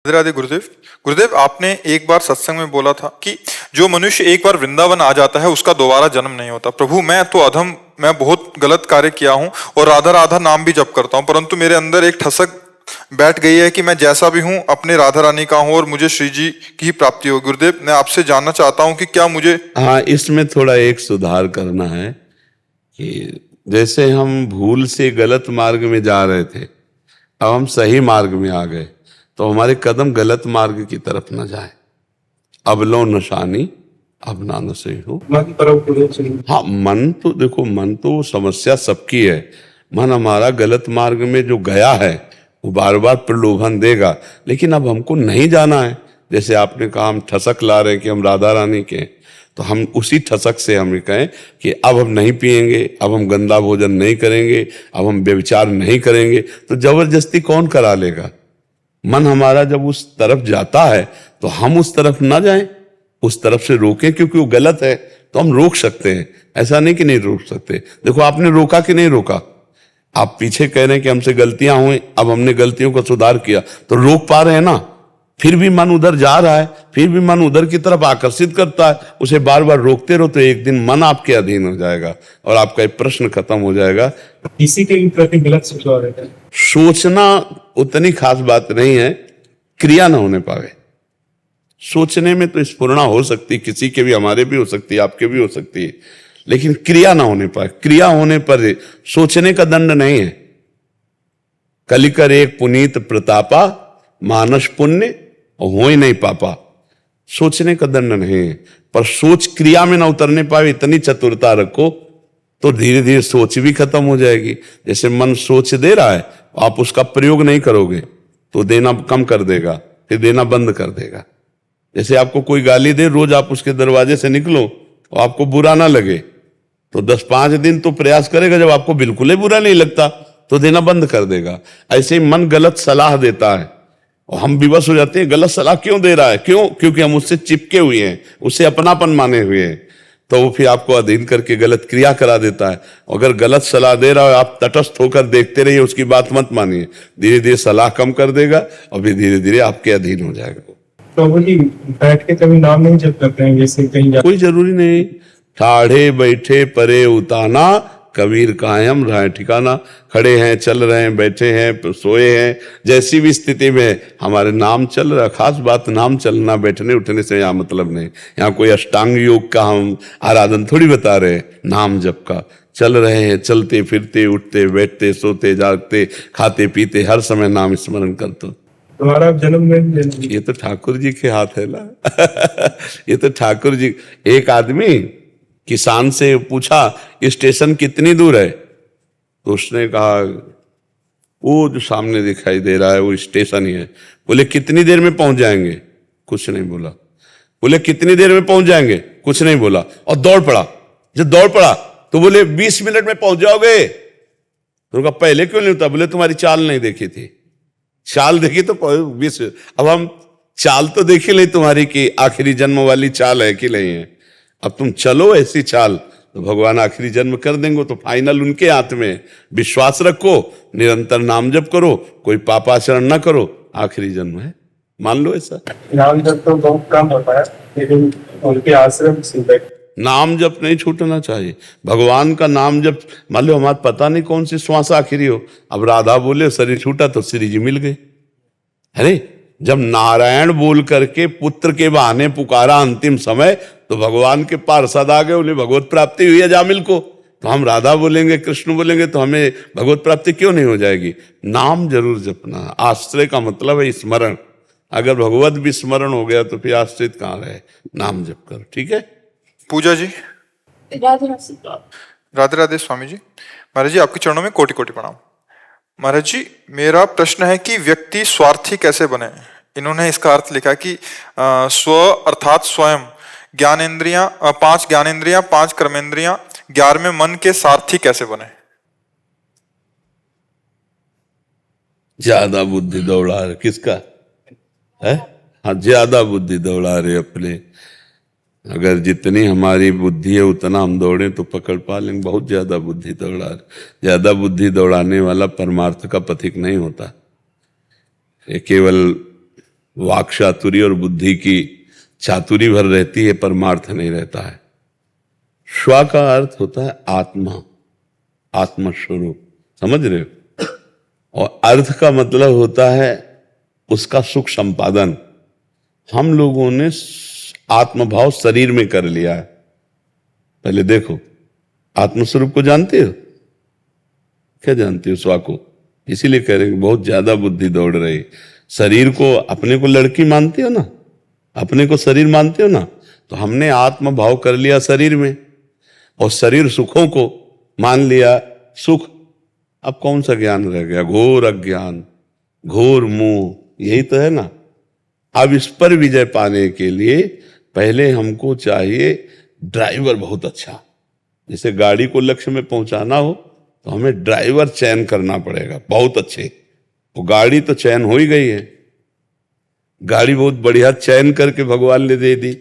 राधे राधे गुरुदेव। गुरुदेव, आपने एक बार सत्संग में बोला था कि जो मनुष्य एक बार वृंदावन आ जाता है उसका दोबारा जन्म नहीं होता। प्रभु, मैं तो अधम, मैं बहुत गलत कार्य किया हूँ और राधा राधा नाम भी जप करता हूँ, परंतु मेरे अंदर एक ठसक बैठ गई है कि मैं जैसा भी हूँ अपने राधा रानी का हूँ और मुझे श्री जी की ही प्राप्ति हो। गुरुदेव, मैं आपसे जानना चाहता हूँ कि क्या मुझे इसमें थोड़ा एक सुधार करना है कि जैसे हम भूल से गलत मार्ग में जा रहे थे, अब हम सही मार्ग में आ गए, तो हमारे कदम गलत मार्ग की तरफ न जाए। अब लो नशानी अब ना नशे हो। हाँ, मन तो देखो, मन तो समस्या सबकी है। मन हमारा गलत मार्ग में जो गया है वो बार बार प्रलोभन देगा, लेकिन अब हमको नहीं जाना है। जैसे आपने कहा हम ठसक ला रहे हैं कि हम राधा रानी के, तो हम उसी ठसक से हम कहें कि अब हम नहीं पिएंगे, अब हम गंदा भोजन नहीं करेंगे, अब हम व्यभिचार नहीं करेंगे। तो जबरदस्ती कौन करा लेगा? मन हमारा जब उस तरफ जाता है तो हम उस तरफ ना जाएं, उस तरफ से रोकें, क्योंकि वो गलत है तो हम रोक सकते हैं। ऐसा नहीं कि नहीं रोक सकते। देखो, आपने रोका कि नहीं रोका? आप पीछे कह रहे हैं कि हमसे गलतियां हुई, अब हमने गलतियों का सुधार किया, तो रोक पा रहे हैं ना। फिर भी मन उधर जा रहा है, फिर भी मन उधर की तरफ आकर्षित करता है, उसे बार बार रोकते रहो तो एक दिन मन आपके अधीन हो जाएगा और आपका एक प्रश्न खत्म हो जाएगा। किसी के प्रति गलत सोचना उतनी खास बात नहीं है, क्रिया ना होने पावे। सोचने में तो स्फुरणा हो सकती, किसी के भी, हमारे भी हो सकती है, आपके भी हो सकती है, लेकिन क्रिया ना होने पाए। क्रिया होने पर सोचने का दंड नहीं है। कलिकर एक पुनीत प्रतापा, मानस पुण्य हो ही नहीं पापा। सोचने का दंड नहीं है, पर सोच क्रिया में ना उतरने पाए, इतनी चतुरता रखो तो धीरे धीरे सोच भी खत्म हो जाएगी। जैसे मन सोच दे रहा है, आप उसका प्रयोग नहीं करोगे तो देना कम कर देगा, फिर देना बंद कर देगा। जैसे आपको कोई गाली दे, रोज आप उसके दरवाजे से निकलो तो आपको बुरा ना लगे, तो 10-5 दिन तो प्रयास करेगा, जब आपको बिल्कुल ही बुरा नहीं लगता तो देना बंद कर देगा। ऐसे ही मन गलत सलाह देता है और हम विवश हो जाते हैं, गलत सलाह क्यों दे रहा है? क्यों? क्योंकि हम उससे चिपके हुए हैं, उससे अपनापन माने हुए हैं, तो वो फिर आपको अधीन करके गलत क्रिया करा देता है। अगर गलत सलाह दे रहा है, आप तटस्थ होकर देखते रहिए, उसकी बात मत मानिए, धीरे धीरे सलाह कम कर देगा और फिर धीरे धीरे आपके अधीन हो जाएगा। प्रभु जी, बैठ के कभी नाम नहीं जप करते हैं, जैसे कहीं कोई जरूरी नहीं। ठाढ़े बैठे परे उताना, कबीर कायम रहे ठिकाना। खड़े हैं, चल रहे हैं, बैठे हैं, सोए हैं, जैसी भी स्थिति में हमारे नाम चल रहा। खास बात नाम चलना, बैठने उठने से यहाँ मतलब नहीं। यहाँ कोई अष्टांग योग का हम आराधन थोड़ी बता रहे हैं, नाम जप का। चल रहे हैं, चलते फिरते, उठते बैठते, सोते जागते, खाते पीते, हर समय नाम स्मरण करते। तुम्हारा जन्म में ये तो ठाकुर जी के हाथ है ना। ये तो ठाकुर जी। एक आदमी किसान से पूछा स्टेशन कितनी दूर है, तो उसने कहा वो जो सामने दिखाई दे रहा है वो स्टेशन ही है। बोले कितनी देर में पहुंच जाएंगे? कुछ नहीं बोला। बोले कितनी देर में पहुंच जाएंगे? कुछ नहीं बोला, और दौड़ पड़ा। जब दौड़ पड़ा तो बोले 20 मिनट में पहुंच जाओगे। तो उनका पहले क्यों नहीं होता? बोले तुम्हारी चाल नहीं देखी थी। चाल देखी तो 20। अब हम चाल तो देखी नहीं तुम्हारी कि आखिरी जन्म वाली चाल है कि नहीं है। अब तुम चलो ऐसी चाल तो भगवान आखिरी जन्म कर देंगे। तो फाइनल उनके हाथ में। विश्वास रखो, निरंतर नाम जप करो, कोई पापाचरण ना करो, आखिरी जन्म है, मान लो ऐसा। नाम जप तो बहुत कम होता है, लेकिन उनके आश्रम से नाम जप नहीं छूटना चाहिए। भगवान का नाम जप, मान लो हमारा पता नहीं कौन सी श्वास आखिरी हो, अब राधा बोले शरीर छूटा तो श्री जी मिल गए। अरे जब नारायण बोल करके पुत्र के बहाने पुकारा अंतिम समय, तो भगवान के पार्षद आ गए, बोले भगवत प्राप्ति हुई है जामिल को। तो हम राधा बोलेंगे, कृष्ण बोलेंगे, तो हमें भगवत प्राप्ति क्यों नहीं हो जाएगी? नाम जरूर जपना। आश्रय का मतलब है स्मरण। अगर भगवत भी स्मरण हो गया तो फिर आश्रित कहाँ रहे? नाम जप करो, ठीक है। पूजा जी। राधे राधे राधे स्वामी जी। महाराज जी, आपके चरणों में कोटि कोटि प्रणाम। महाराज जी, मेरा प्रश्न है कि व्यक्ति स्वार्थी कैसे बने। इन्होंने इसका अर्थ लिखा कि स्व अर्थात स्वयं, ज्ञानेंद्रियां 5 ज्ञानेंद्रियां, 5 कर्मेंद्रियां, 11वें मन के सारथी कैसे बने। ज्यादा बुद्धि दौड़ा रहे किसका है? हाँ, ज्यादा बुद्धि दौड़ा रहे अपने। अगर जितनी हमारी बुद्धि है उतना हम दौड़े तो पकड़ पा लेंगे। बहुत ज्यादा बुद्धि दौड़ा रहे। ज्यादा बुद्धि दौड़ाने वाला परमार्थ का पथिक नहीं होता। ये केवल वाक चातुरी और बुद्धि की चातुरी भर रहती है, परमार्थ नहीं रहता है। स्व का अर्थ होता है आत्मा, आत्मस्वरूप, समझ रहे हो? और अर्थ का मतलब होता है उसका सुख संपादन। हम लोगों ने आत्मभाव शरीर में कर लिया है। पहले देखो, आत्मस्वरूप को जानते हो? क्या जानते हो स्व को? इसीलिए कह रहे हैं बहुत ज्यादा बुद्धि दौड़ रही। शरीर को अपने को लड़की मानते हो ना, अपने को शरीर मानते हो ना, तो हमने आत्मभाव कर लिया शरीर में और शरीर सुखों को मान लिया सुख। अब कौन सा ज्ञान रह गया? घोर अज्ञान, घोर मोह, यही तो है ना। अब इस पर विजय पाने के लिए पहले हमको चाहिए ड्राइवर बहुत अच्छा। जैसे गाड़ी को लक्ष्य में पहुंचाना हो तो हमें ड्राइवर चयन करना पड़ेगा बहुत अच्छे। वो गाड़ी तो चयन हो ही गई है, गाड़ी बहुत बढ़िया चयन करके भगवान ने दे दी।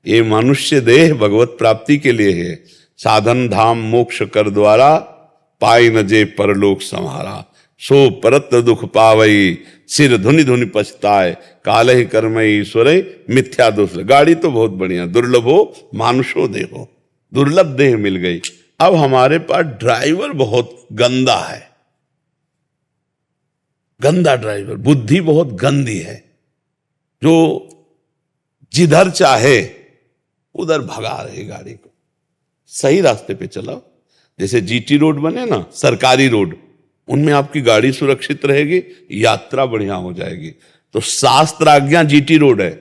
ये मनुष्य देह भगवत प्राप्ति के लिए है। साधन धाम मोक्ष कर द्वारा, पाई न जे परलोक संहारा। सो परत्र दुख पावई, सिर धुनि धुनि पछताए, काल ही कर्म ईश्वर मिथ्या दोष। गाड़ी तो बहुत बढ़िया, दुर्लभो मानुषो देहो, दुर्लभ देह मिल गई। अब हमारे पास ड्राइवर बहुत गंदा है, गंदा ड्राइवर, बुद्धि बहुत गंदी है, जो जिधर चाहे उधर भगा रही गाड़ी को। सही रास्ते पे चलाओ। जैसे जीटी रोड बने ना, सरकारी रोड, उनमें आपकी गाड़ी सुरक्षित रहेगी, यात्रा बढ़िया हो जाएगी। तो शास्त्र आज्ञा जीटी रोड है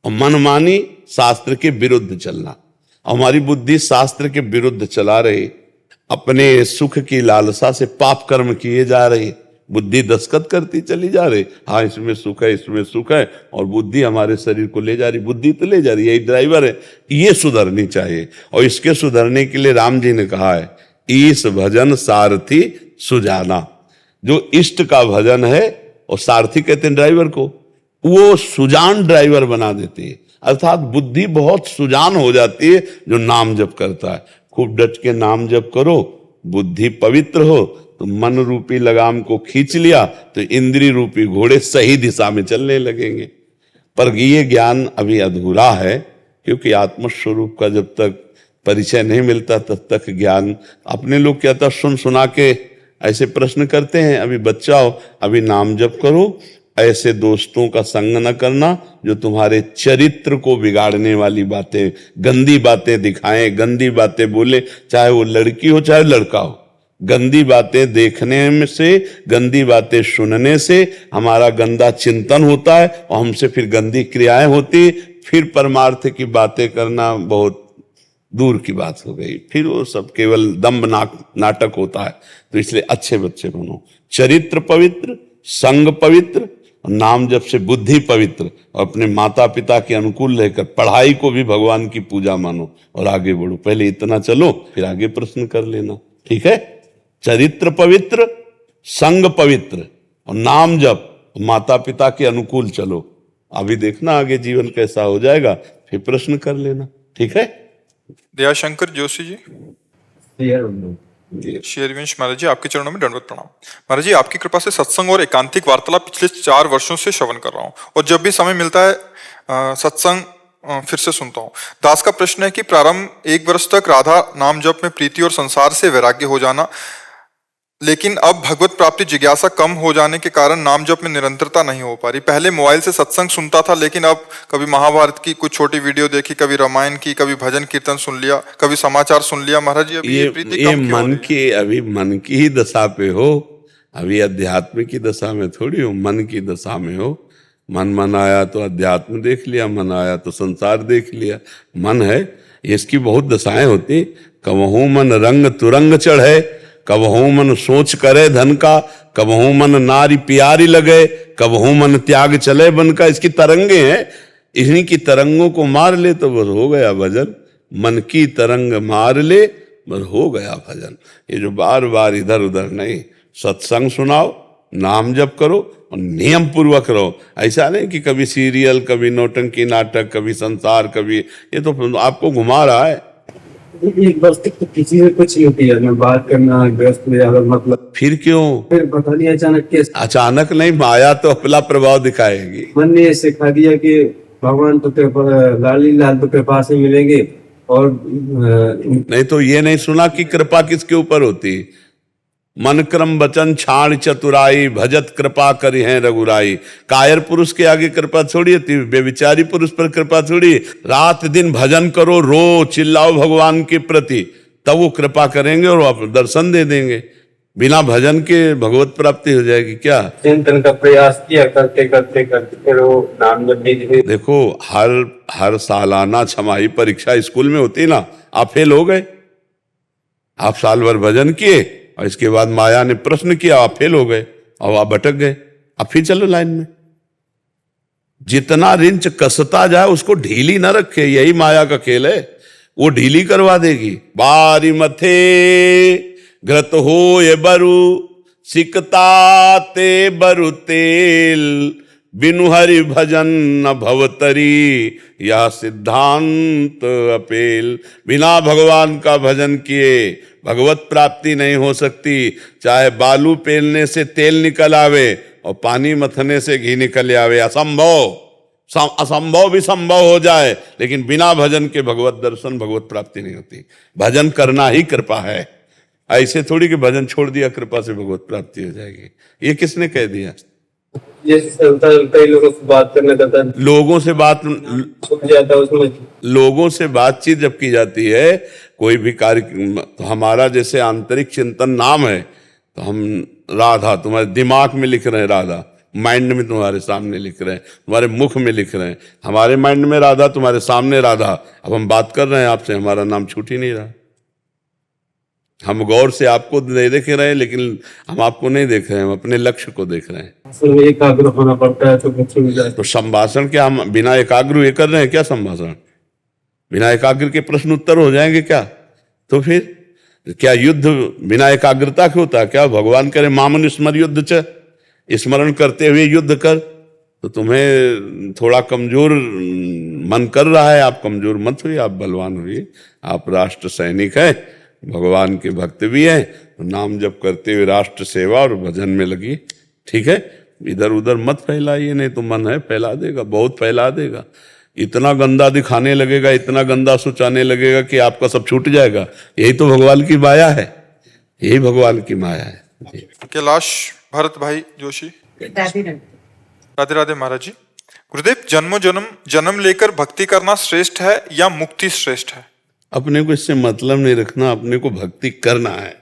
और मनमानी शास्त्र के विरुद्ध चलना। हमारी बुद्धि शास्त्र के विरुद्ध चला रही, अपने सुख की लालसा से पाप कर्म किए जा रही, बुद्धि दस्खत करती चली जा रही। हाँ इसमें सुख है, इसमें सुख है, और बुद्धि हमारे शरीर को ले जा रही, बुद्धि तो ले जा रही, यही ड्राइवर है। ये सुधरनी चाहिए और इसके सुधरने के लिए राम जी ने कहा है, ईश भजन सारथी सुजाना। जो इष्ट का भजन है, और सारथी कहते हैं ड्राइवर को, वो सुजान ड्राइवर बना देती है। अर्थात बुद्धि बहुत सुजान हो जाती है जो नाम जप करता है। खूब डट के नाम जप करो, बुद्धि पवित्र हो तो मन रूपी लगाम को खींच लिया तो इंद्रिय रूपी घोड़े सही दिशा में चलने लगेंगे। पर ये ज्ञान अभी अधूरा है, क्योंकि आत्मस्वरूप का जब तक परिचय नहीं मिलता तब तक ज्ञान। अपने लोग क्या था, सुन सुना के ऐसे प्रश्न करते हैं, अभी बच्चा हो, अभी नाम जप करो, ऐसे दोस्तों का संग न करना जो तुम्हारे चरित्र को बिगाड़ने वाली बातें, गंदी बातें दिखाएं, गंदी बातें बोले, चाहे वो लड़की हो चाहे लड़का हो। गंदी बातें देखने में से, गंदी बातें सुनने से हमारा गंदा चिंतन होता है और हमसे फिर गंदी क्रियाएं होती, फिर परमार्थ की बातें करना बहुत दूर की बात हो गई, फिर वो सब केवल दम्भ नाटक होता है। तो इसलिए अच्छे बच्चे बनो, चरित्र पवित्र, संग पवित्र, नाम जप से बुद्धि पवित्र, और अपने माता पिता के अनुकूल रहकर पढ़ाई को भी भगवान की पूजा मानो और आगे बढ़ो। पहले इतना चलो, फिर आगे प्रश्न कर लेना, ठीक है? चरित्र पवित्र, संग पवित्र और नाम जप, माता पिता के अनुकूल चलो। अभी देखना आगे जीवन कैसा हो जाएगा, फिर प्रश्न कर लेना, ठीक है? दयाशंकर जोशी जी, शेरविंश महाराज जी, आपके चरणों में दंडवत प्रणाम। महाराज जी, आपकी कृपा से सत्संग और एकांतिक वार्तालाप पिछले 4 वर्षों से श्रवण कर रहा हूँ और जब भी समय मिलता है सत्संग फिर से सुनता हूँ। दास का प्रश्न है कि प्रारंभ 1 वर्ष तक राधा नाम जप में प्रीति और संसार से वैराग्य हो जाना, लेकिन अब भगवत प्राप्ति जिज्ञासा कम हो जाने के कारण नाम जप में निरंतरता नहीं हो पा रही। पहले मोबाइल से सत्संग सुनता था, लेकिन अब कभी महाभारत की कुछ छोटी वीडियो देखी, कभी रामायण की, कभी भजन कीर्तन सुन लिया, कभी समाचार सुन लिया। महाराज जी, अभी ये प्रीति कम क्यों हो रही है? की अभी मन की ही दशा पे हो, अभी अध्यात्म की दशा में थोड़ी हो, मन की दशा में हो। मन आया तो अध्यात्म देख लिया, मन आया तो संसार देख लिया। मन है, इसकी बहुत दशाएं होती। कबहू मन रंग तुरंग चढ़े, कबहू मन सोच करे धन का, कबहू मन नारी प्यारी लगे, कबहू मन त्याग चले बन का। इसकी तरंगे हैं, इन्हीं की तरंगों को मार ले तो बस हो गया भजन। मन की तरंग मार ले बस हो गया भजन। ये जो बार बार इधर उधर नहीं, सत्संग सुनाओ, नाम जप करो और नियम पूर्वक रहो। ऐसा नहीं कि कभी सीरियल, कभी नौटंकी नाटक, कभी संसार, कभी ये तो आपको घुमा रहा है। एक वस्तु तो किसी से कुछ नहीं होती है मैं बात करना व्यस्त में अगर मतलब फिर क्यों? फिर पता नहीं अचानक कैसे अचानक नहीं, माया तो अपना प्रभाव दिखाएगी। मन ने सिखा दिया कि भगवान तो कृपा लाली लाल तो कृपा से मिलेंगे और नहीं तो ये नहीं सुना कि कृपा किसके ऊपर होती? मन क्रम वचन छाण चतुराई, भजत कृपा करी है रघुराई। कायर पुरुष के आगे कृपा थोड़ी होती, बेविचारी पुरुष पर कृपा थोड़ी। रात दिन भजन करो, रो चिल्लाओ भगवान के प्रति, तब वो कृपा करेंगे और आप दर्शन दे देंगे। बिना भजन के भगवत प्राप्ति हो जाएगी क्या? चिंतन का प्रयास किया करते करते करते फिर वो नाम जब भी देखो, हर सालाना छमाही परीक्षा स्कूल में होती ना, आप फेल हो गए। आप साल भर भजन किए और इसके बाद माया ने प्रश्न किया, आप फेल हो गए और आप भटक गए। अब फिर चलो लाइन में। जितना रिंच कसता जाए उसको ढीली ना रखे, यही माया का खेल है। वो ढीली करवा देगी। बारी मथे घृत हो ये बरु, सिकता ते बरु तेल, बिनु हरि भजन न भवतरी, यह सिद्धांत अपेल। बिना भगवान का भजन किए भगवत प्राप्ति नहीं हो सकती। चाहे बालू पेलने से तेल निकल आवे और पानी मथने से घी निकल आवे, असंभव भी संभव हो जाए, लेकिन बिना भजन के भगवत दर्शन भगवत प्राप्ति नहीं होती। भजन करना ही कृपा है। ऐसे थोड़ी कि भजन छोड़ दिया कृपा से भगवत प्राप्ति हो जाएगी। ये किसने कह दिया? जैसे कई लोगों से बात करने का था, लोगों से बात छूट जाता है उसमें। लोगों से बातचीत जब की जाती है, कोई भी कार्य, तो हमारा जैसे आंतरिक चिंतन नाम है, तो हम राधा तुम्हारे दिमाग में लिख रहे हैं, राधा माइंड में तुम्हारे सामने लिख रहे हैं, तुम्हारे मुख में लिख रहे हैं। हमारे माइंड में राधा, तुम्हारे सामने राधा। अब हम बात कर रहे हैं आपसे, हमारा नाम छूट ही नहीं रहा। हम गौर से आपको नहीं देख रहे हैं, लेकिन हम आपको नहीं देख रहे हैं, हम अपने लक्ष्य को देख रहे हैं। असल में एकाग्र होना पड़ता है तो कुछ हो जाए। तो संभाषण क्या हम बिना एकाग्र हुए कर रहे हैं क्या? संभाषण बिना एकाग्र के प्रश्न उत्तर हो जाएंगे क्या? तो फिर क्या युद्ध बिना एकाग्रता के होता है क्या? भगवान करे मामन स्मर युद्ध च, स्मरण करते हुए युद्ध कर। तो तुम्हें थोड़ा कमजोर मन कर रहा है, आप कमजोर मत हुई, आप बलवान हुई। आप राष्ट्र सैनिक हैं, भगवान के भक्त भी हैं, तो नाम जप करते हुए राष्ट्र सेवा और भजन में लगी। ठीक है, इधर उधर मत फैलाइए, नहीं तो मन है फैला देगा, बहुत फैला देगा। इतना गंदा दिखाने लगेगा, इतना गंदा सोचाने लगेगा कि आपका सब छूट जाएगा। यही तो भगवान की माया है, यही भगवान की माया है। कैलाश भरत भाई जोशी। राधे राधे महाराज जी। गुरुदेव, जन्मों जन्म लेकर भक्ति करना श्रेष्ठ है या मुक्ति श्रेष्ठ है? अपने को इससे मतलब नहीं रखना, अपने को भक्ति करना है।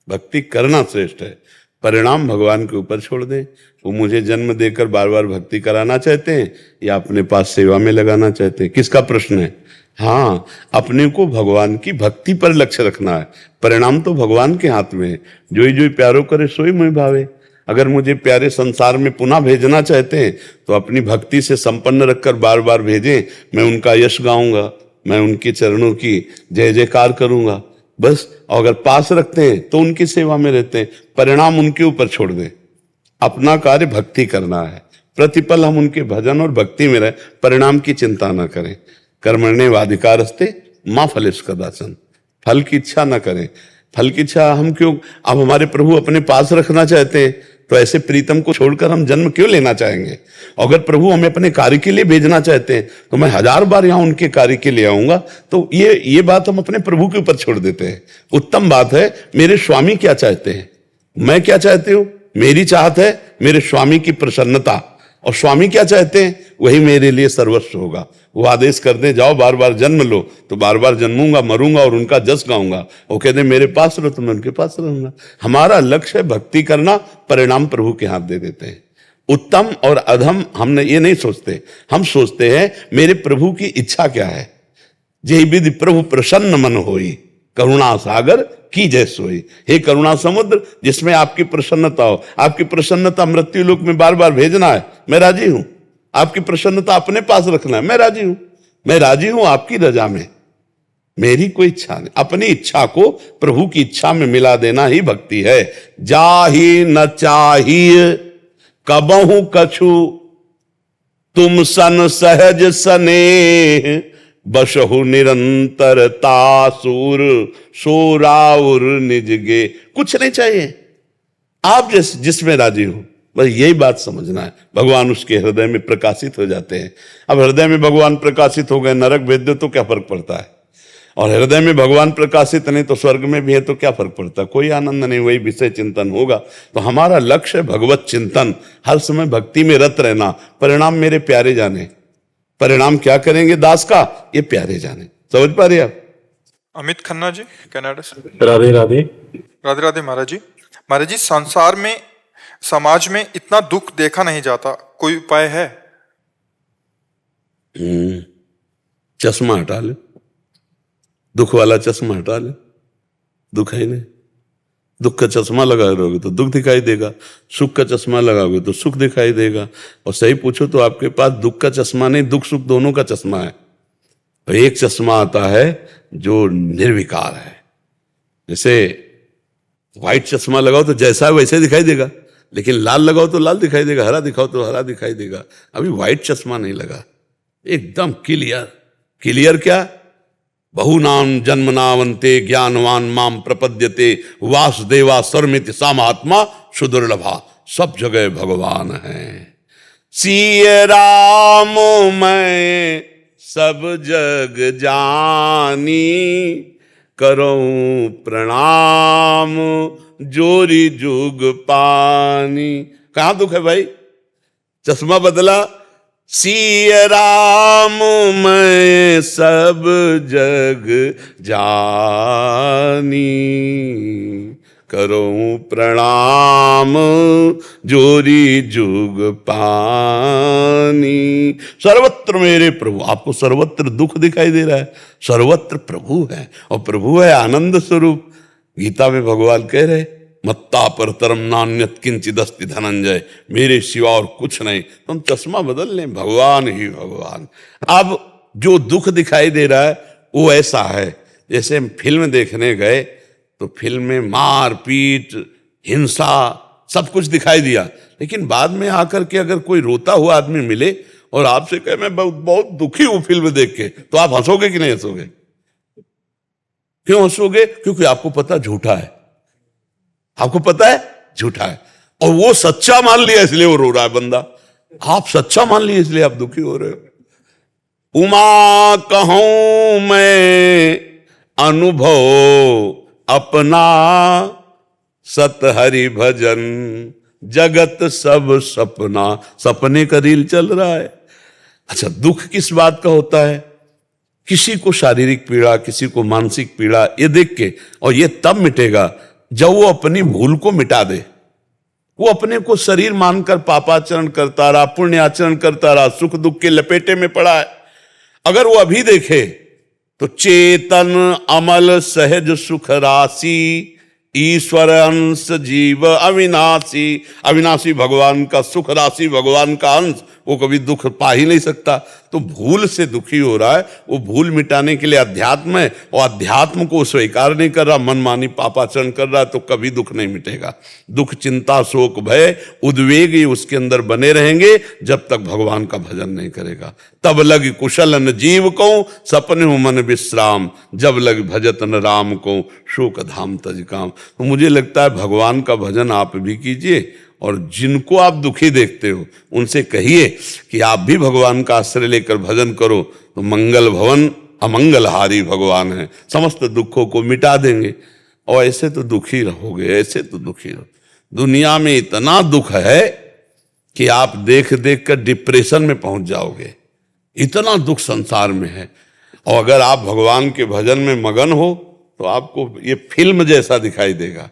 भक्ति करना श्रेष्ठ है, परिणाम भगवान के ऊपर छोड़ दें। वो मुझे जन्म देकर बार बार भक्ति कराना चाहते हैं या अपने पास सेवा में लगाना चाहते हैं, किसका प्रश्न है? हाँ, अपने को भगवान की भक्ति पर लक्ष्य रखना है। परिणाम तो भगवान के हाथ में है। जोई प्यारो करे सोई मोहि भावे। अगर मुझे प्यारे संसार में पुनः भेजना चाहते हैं तो अपनी भक्ति से संपन्न रखकर बार बार भेजें। मैं उनका यश गाऊंगा, मैं उनके चरणों की जय जयकार करूंगा, बस। और अगर पास रखते हैं तो उनकी सेवा में रहते हैं, परिणाम उनके ऊपर छोड़ दें। अपना कार्य भक्ति करना है, प्रतिपल हम उनके भजन और भक्ति में रहे, परिणाम की चिंता न करें। कर्मण्येवाधिकारस्ते मा फलेषु कदाचन। फल की इच्छा न करें। फल की इच्छा हम क्यों? अब हमारे प्रभु अपने पास रखना चाहते हैं, तो ऐसे प्रीतम को छोड़कर हम जन्म क्यों लेना चाहेंगे? अगर प्रभु हमें अपने कार्य के लिए भेजना चाहते हैं तो मैं 1000 बार यहाँ उनके कार्य के लिए आऊंगा। तो ये बात हम अपने प्रभु के ऊपर छोड़ देते हैं। उत्तम बात है, मेरे स्वामी क्या चाहते हैं, मैं क्या चाहती हूँ। मेरी चाहत है मेरे स्वामी की प्रसन्नता, और स्वामी क्या चाहते हैं वही मेरे लिए सर्वस्व होगा। वो आदेश कर दे जाओ बार बार जन्म लो, तो बार बार जन्मूंगा, मरूंगा और उनका जस गाऊंगा। वो कहते मेरे पास रहो तो मैं उनके पास रहूंगा। हमारा लक्ष्य है भक्ति करना, परिणाम प्रभु के हाथ दे देते हैं। उत्तम और अधम हमने ये नहीं सोचते, हम सोचते हैं मेरे प्रभु की इच्छा क्या है। जय विधि प्रभु प्रसन्न मन होई, करुणा सागर की जय सोई। हे करुणा समुद्र, जिसमें आपकी प्रसन्नता हो। आपकी प्रसन्नता मृत्यु लोक में बार बार भेजना है, मैं राजी हूं। आपकी प्रसन्नता अपने पास रखना है, मैं राजी हूं। मैं राजी हूं आपकी रजा में, मेरी कोई इच्छा नहीं। अपनी इच्छा को प्रभु की इच्छा में मिला देना ही भक्ति है। जाहि न चाहिए कबहु कछु, तुम सन सहज सनेह, बसहु निरंतर तासुर सोराउर निजगे। कुछ नहीं चाहिए, आप जिसमें राजी हो, बस यही बात समझना है। भगवान उसके हृदय में प्रकाशित हो जाते हैं। अब हृदय में भगवान प्रकाशित हो गए, नरक भेज दो तो क्या फर्क पड़ता है, और हृदय में भगवान प्रकाशित नहीं तो स्वर्ग में भी है तो क्या फर्क पड़ता है, कोई आनंद नहीं, वही विषय चिंतन होगा। तो हमारा लक्ष्य है भगवत चिंतन, हर समय भक्ति में रत रहना। परिणाम मेरे प्यारे जाने, परिणाम क्या करेंगे दास का, ये प्यारे जाने। समझ पा रहे आप? अमित खन्ना जी, कनाडा से। राधे राधे। राधे राधे महाराज जी। महाराज जी, संसार में, समाज में इतना दुख देखा नहीं जाता, कोई उपाय है? चश्मा हटा ले, दुख वाला चश्मा हटा ले, दुख है नहीं। दुख का चश्मा लगा रहोगे तो दुख दिखाई देगा, सुख का चश्मा लगाओगे तो सुख दिखाई देगा। और सही पूछो तो आपके पास दुख का चश्मा नहीं, दुख सुख दोनों का चश्मा है। और एक चश्मा आता है जो निर्विकार है। जैसे व्हाइट चश्मा लगाओ तो जैसा है वैसे दिखाई देगा, लेकिन लाल लगाओ तो लाल दिखाई देगा, हरा दिखाओ तो हरा दिखाई देगा। अभी व्हाइट चश्मा नहीं लगा, एकदम क्लियर। क्लियर क्या? बहुनाम जन्मनावंते ज्ञानवान माम प्रपद्यते वासुदेवा सर्वमिति सा महात्मा सुदुर्लभा। सब जगह भगवान है। सिय राम मैं सब जग जानी, करूं प्रणाम जोरी जुग पानी। कहां दुख है भाई? चश्मा बदला। सिय राम मैं सब जग जानी, करूं प्रणाम जोरी जुग पानी। सर्वत्र मेरे प्रभु। आपको सर्वत्र दुख दिखाई दे रहा है, सर्वत्र प्रभु है, और प्रभु है आनंद स्वरूप। गीता में भगवान कह रहे, मत्ता परतरम नान्यत किंचिदस्ति धनंजय, मेरे सिवा और कुछ नहीं। तुम चश्मा बदल लें, भगवान ही भगवान। अब जो दुख दिखाई दे रहा है वो ऐसा है, जैसे हम फिल्म देखने गए तो फिल्म में मार पीट हिंसा सब कुछ दिखाई दिया, लेकिन बाद में आकर के अगर कोई रोता हुआ आदमी मिले और आपसे कहे मैं बहुत दुखी हूं फिल्म देख के, तो आप हंसोगे कि नहीं हंसोगे? क्यों हंसोगे? क्योंकि आपको पता झूठा है, आपको पता है झूठा है, और वो सच्चा मान लिया इसलिए वो रो रहा है बंदा। आप सच्चा मान लिए इसलिए आप दुखी हो रहे हो। उमा कहूं मैं अनुभव अपना, सत हरि भजन जगत सब सपना। सपने का रील चल रहा है। अच्छा, दुख किस बात का होता है? किसी को शारीरिक पीड़ा, किसी को मानसिक पीड़ा, ये देख के, और ये तब मिटेगा जब वो अपनी भूल को मिटा दे। वो अपने को शरीर मानकर पापाचरण करता रहा, पुण्याचरण करता रहा, सुख दुख के लपेटे में पड़ा है। अगर वो अभी देखे तो चेतन अमल सहज सुख राशि, ईश्वर अंश जीव अविनाशी। अविनाशी भगवान का सुख राशि, भगवान का अंश, वो कभी दुख पा ही नहीं सकता। तो भूल से दुखी हो रहा है, वो भूल मिटाने के लिए अध्यात्म है, और अध्यात्म को स्वीकार नहीं कर रहा, मनमानी पापाचरण कर रहा है, तो कभी दुख नहीं मिटेगा। दुख चिंता शोक भय उद्वेग ये उसके अंदर बने रहेंगे जब तक भगवान का भजन नहीं करेगा। तब लग कुशल न जीव को सपने हो मन विश्राम, जब लग भजत न राम को शोक धाम तज काम। तो मुझे लगता है भगवान का भजन आप भी कीजिए, और जिनको आप दुखी देखते हो उनसे कहिए कि आप भी भगवान का आश्रय लेकर भजन करो, तो मंगल भवन अमंगलहारी भगवान है, समस्त दुखों को मिटा देंगे। और ऐसे तो दुखी रहोगे, ऐसे तो दुखी रहो। दुनिया में इतना दुख है कि आप देख देख कर डिप्रेशन में पहुंच जाओगे, इतना दुख संसार में है। और अगर आप भगवान के भजन में मगन हो तो आपको ये फिल्म जैसा दिखाई देगा।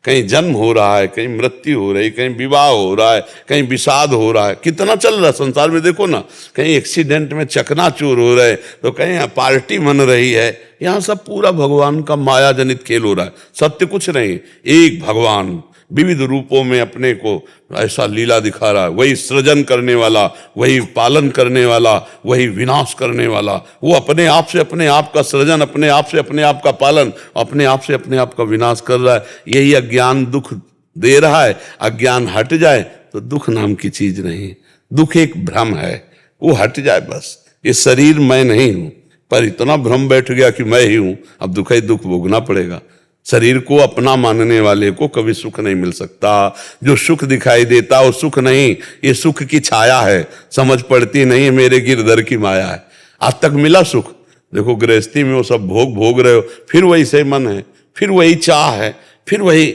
कहीं जन्म हो रहा है, कहीं मृत्यु हो रही, कहीं विवाह हो रहा है, कहीं विषाद हो रहा है। कितना चल रहा है संसार में, देखो ना। कहीं एक्सीडेंट में चकनाचूर हो रहे, तो कहीं पार्टी मन रही है। यहाँ सब पूरा भगवान का माया जनित खेल हो रहा है, सत्य कुछ नहीं। एक भगवान विविध रूपों में अपने को ऐसा लीला दिखा रहा है। वही सृजन करने वाला, वही पालन करने वाला, वही विनाश करने वाला। वो अपने आप से अपने आप का सृजन, अपने आप से अपने आप का पालन, अपने आप से अपने आप का विनाश कर रहा है। यही अज्ञान दुख दे रहा है। अज्ञान हट जाए तो दुख नाम की चीज नहीं। दुख एक भ्रम है, वो हट जाए बस। ये शरीर मैं नहीं हूं, पर इतना भ्रम बैठ गया कि मैं ही हूं, अब दुख ही दुख भोगना पड़ेगा। शरीर को अपना मानने वाले को कभी सुख नहीं मिल सकता। जो सुख दिखाई देता वो सुख नहीं, ये सुख की छाया है, समझ पड़ती नहीं है मेरे गिरधर की माया है। आज तक मिला सुख, देखो गृहस्थी में वो सब भोग रहे हो, फिर वही से मन है, फिर वही चाह है, फिर वही।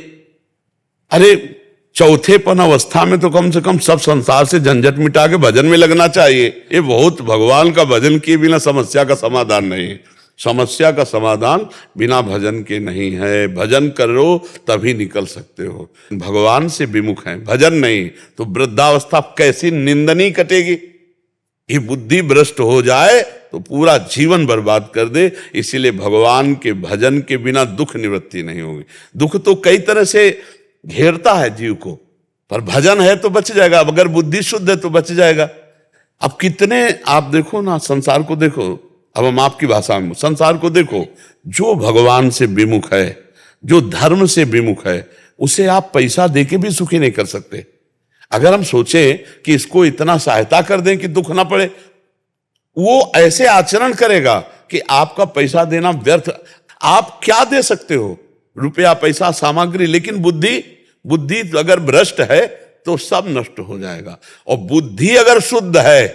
अरे चौथेपन अवस्था में तो कम से कम सब संसार से झंझट मिटा के भजन में लगना चाहिए। ये बहुत भगवान का भजन किए बिना समस्या का समाधान नहीं है। समस्या का समाधान बिना भजन के नहीं है। भजन करो तभी निकल सकते हो। भगवान से विमुख है, भजन नहीं तो वृद्धावस्था कैसी निंदनीय कटेगी। ये बुद्धि भ्रष्ट हो जाए तो पूरा जीवन बर्बाद कर दे। इसीलिए भगवान के भजन के बिना दुख निवृत्ति नहीं होगी। दुख तो कई तरह से घेरता है जीव को, पर भजन है तो बच जाएगा। अगर बुद्धि शुद्ध है तो बच जाएगा। अब कितने आप देखो ना, संसार को देखो, अब हम आपकी भाषा में संसार को देखो, जो भगवान से विमुख है, जो धर्म से विमुख है, उसे आप पैसा देके भी सुखी नहीं कर सकते। अगर हम सोचें कि इसको इतना सहायता कर दें कि दुख ना पड़े, वो ऐसे आचरण करेगा कि आपका पैसा देना व्यर्थ। आप क्या दे सकते हो? रुपया, पैसा, सामग्री, लेकिन बुद्धि अगर भ्रष्ट है तो सब नष्ट हो जाएगा। और बुद्धि अगर शुद्ध है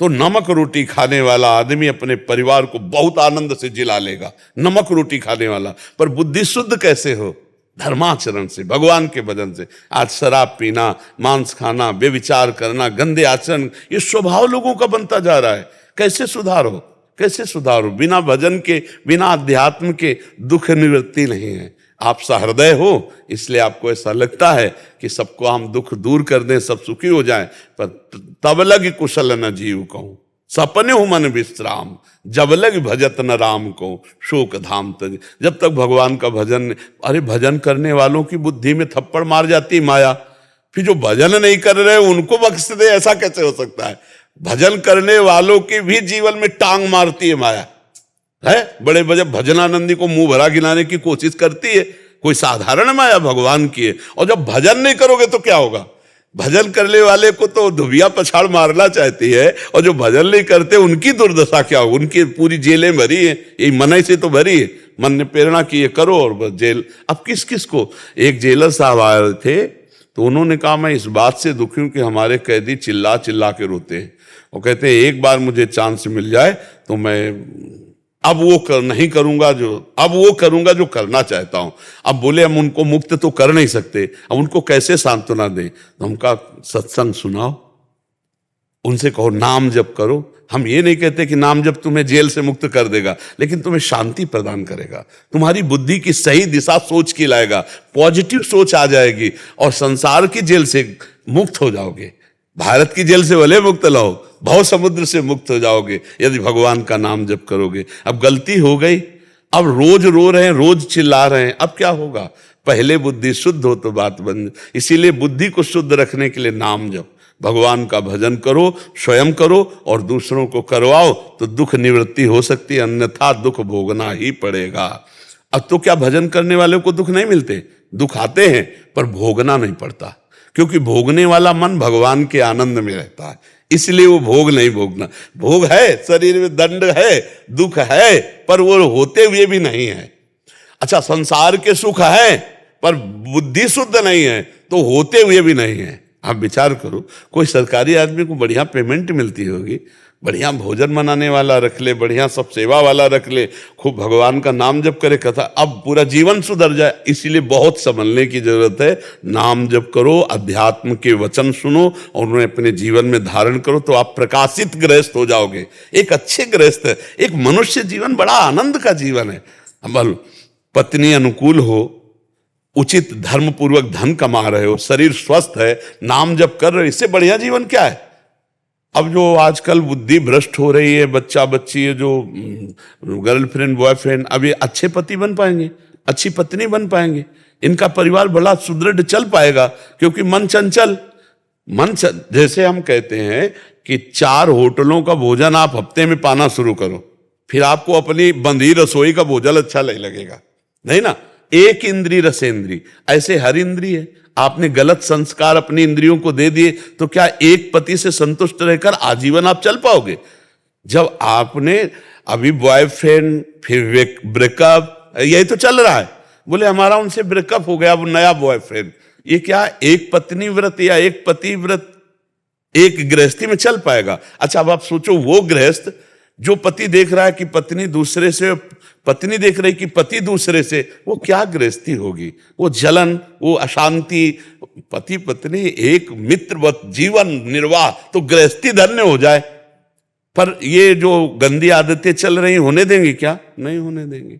तो नमक रोटी खाने वाला आदमी अपने परिवार को बहुत आनंद से जिला लेगा, नमक रोटी खाने वाला। पर बुद्धि शुद्ध कैसे हो? धर्माचरण से, भगवान के भजन से। आज शराब पीना, मांस खाना, बेविचार करना, गंदे आचरण, ये स्वभाव लोगों का बनता जा रहा है। कैसे सुधारो? कैसे सुधारो? बिना भजन के, बिना अध्यात्म के दुख निवृत्ति नहीं है। आप सहृदय हो, इसलिए आपको ऐसा लगता है कि सबको हम दुख दूर कर दें, सब सुखी हो जाएं। पर तब लग कुशल न जीव कहूं, सपने हो मन विश्राम, जब लग भजत न राम को शोक धाम तज। जब तक भगवान का भजन, अरे भजन करने वालों की बुद्धि में थप्पड़ मार जाती माया, फिर जो भजन नहीं कर रहे उनको बख्श दे, ऐसा कैसे हो सकता है? भजन करने वालों की भी जीवन में टांग मारती है माया, है। बड़े बड़े भजनानंदी को मुंह भरा गिनाने की कोशिश करती है, कोई साधारण माया भगवान की है। और जब भजन नहीं करोगे तो क्या होगा? भजन करने वाले को तो धुबिया पछाड़ मारना चाहती है, और जो भजन नहीं करते उनकी दुर्दशा क्या होगी? उनकी पूरी जेलें भरी है, यही मन से तो भरी है। मन ने प्रेरणा की है, करो, और बस जेल। अब किस किस को? एक जेलर साहब आए थे तो उन्होंने कहा मैं इस बात से दुखी हूं कि हमारे कैदी चिल्ला चिल्ला के रोते हैं, और कहते हैं एक बार मुझे चांस मिल जाए तो मैं अब वो नहीं करूंगा वो करूंगा जो करना चाहता हूं। अब बोले हम उनको मुक्त तो कर नहीं सकते, अब उनको कैसे सांत्वना दें? तो हम कहा सत्संग सुनाओ, उनसे कहो नाम जप करो। हम ये नहीं कहते कि नाम जप तुम्हें जेल से मुक्त कर देगा, लेकिन तुम्हें शांति प्रदान करेगा, तुम्हारी बुद्धि की सही दिशा सोच की लाएगा, पॉजिटिव सोच आ जाएगी, और संसार की जेल से मुक्त हो जाओगे। भारत की जेल से भले मुक्त लाओ, भव समुद्र से मुक्त हो जाओगे यदि भगवान का नाम जप करोगे। अब गलती हो गई, अब रोज रो रहे हैं, रोज चिल्ला रहे हैं, अब क्या होगा? पहले बुद्धि शुद्ध हो तो बात बन। इसीलिए बुद्धि को शुद्ध रखने के लिए नाम जप, भगवान का भजन करो, स्वयं करो और दूसरों को करवाओ, तो दुख निवृत्ति हो सकती है, अन्यथा दुख भोगना ही पड़ेगा। अब तो क्या भजन करने वाले को दुख नहीं मिलते? दुख आते हैं पर भोगना नहीं पड़ता, क्योंकि भोगने वाला मन भगवान के आनंद में रहता है, इसलिए वो भोग नहीं भोगना। भोग है, शरीर में दंड है, दुख है, पर वो होते हुए भी नहीं है। अच्छा, संसार के सुख है पर बुद्धि शुद्ध नहीं है तो होते हुए भी नहीं है। आप विचार करो, कोई सरकारी आदमी को बढ़िया पेमेंट मिलती होगी, बढ़िया भोजन बनाने वाला रख ले, बढ़िया सब सेवा वाला रख ले, खूब भगवान का नाम जप करे, कथा, अब पूरा जीवन सुधर जाए। इसीलिए बहुत संभलने की जरूरत है। नाम जप करो, अध्यात्म के वचन सुनो और उन्हें अपने जीवन में धारण करो, तो आप प्रकाशित गृहस्थ हो जाओगे, एक अच्छे गृहस्थ। एक मनुष्य जीवन बड़ा आनंद का जीवन है। अब पत्नी अनुकूल हो, उचित धर्म पूर्वक धन कमा रहे हो, शरीर स्वस्थ है, नाम जप कर रहे हो, इससे बढ़िया जीवन क्या है? अब जो आजकल बुद्धि भ्रष्ट हो रही है, बच्चा बच्ची है, जो गर्लफ्रेंड बॉयफ्रेंड, अब ये अच्छे पति बन पाएंगे, अच्छी पत्नी बन पाएंगे, इनका परिवार बड़ा सुदृढ़ चल पाएगा, क्योंकि मन चंचल। जैसे हम कहते हैं कि 4 होटलों का भोजन आप हफ्ते में पाना शुरू करो, फिर आपको अपनी बंधी रसोई का भोजन अच्छा नहीं लगेगा, नहीं ना। एक इंद्री रसेंद्री, ऐसे हर इंद्री है। आपने गलत संस्कार अपनी इंद्रियों को दे दिए तो क्या एक पति से संतुष्ट रहकर आजीवन आप चल पाओगे? जब आपने अभी बॉयफ्रेंड फिर ब्रेकअप, यही तो चल रहा है। बोले हमारा उनसे ब्रेकअप हो गया, अब नया बॉयफ्रेंड। ये क्या एक पत्नी व्रत या एक पति व्रत एक गृहस्थी में चल पाएगा? अच्छा, अब आप सोचो, वो गृहस्थ जो पति देख रहा है कि पत्नी दूसरे से, पत्नी देख रही कि पति दूसरे से, वो क्या गृहस्थी होगी? वो जलन, वो अशांति। पति पत्नी एक मित्रवत जीवन निर्वाह, तो गृहस्थी धन्य हो जाए। पर ये जो गंदी आदतें चल रही होने देंगे क्या? नहीं होने देंगे।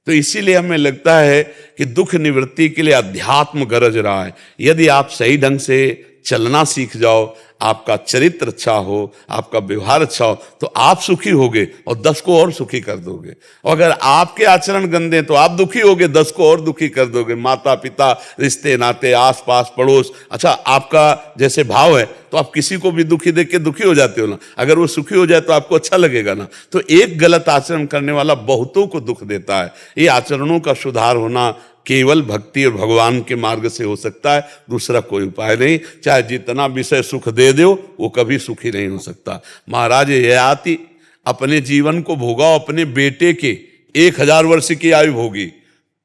तो इसीलिए हमें लगता है कि दुख निवृत्ति के लिए अध्यात्म गरज रहा है। यदि आप सही ढंग से चलना सीख जाओ, आपका चरित्र अच्छा हो, आपका व्यवहार अच्छा हो, तो आप सुखी होगे और 10 को और सुखी कर दोगे। और अगर आपके आचरण गंदे तो आप दुखी होगे, 10 को और दुखी कर दोगे। माता पिता, रिश्ते नाते, आसपास पड़ोस। अच्छा, आपका जैसे भाव है तो आप किसी को भी दुखी देख के दुखी हो जाते हो ना। अगर वो सुखी हो जाए तो आपको अच्छा लगेगा ना। तो एक गलत आचरण करने वाला बहुतों को दुख देता है। ये आचरणों का सुधार होना केवल भक्ति और भगवान के मार्ग से हो सकता है, दूसरा कोई उपाय नहीं। चाहे जितना विषय सुख दे दो, वो कभी सुखी नहीं हो सकता। महाराज ययाति अपने जीवन को भोगा, अपने बेटे के 1000 वर्ष की आयु भोगी,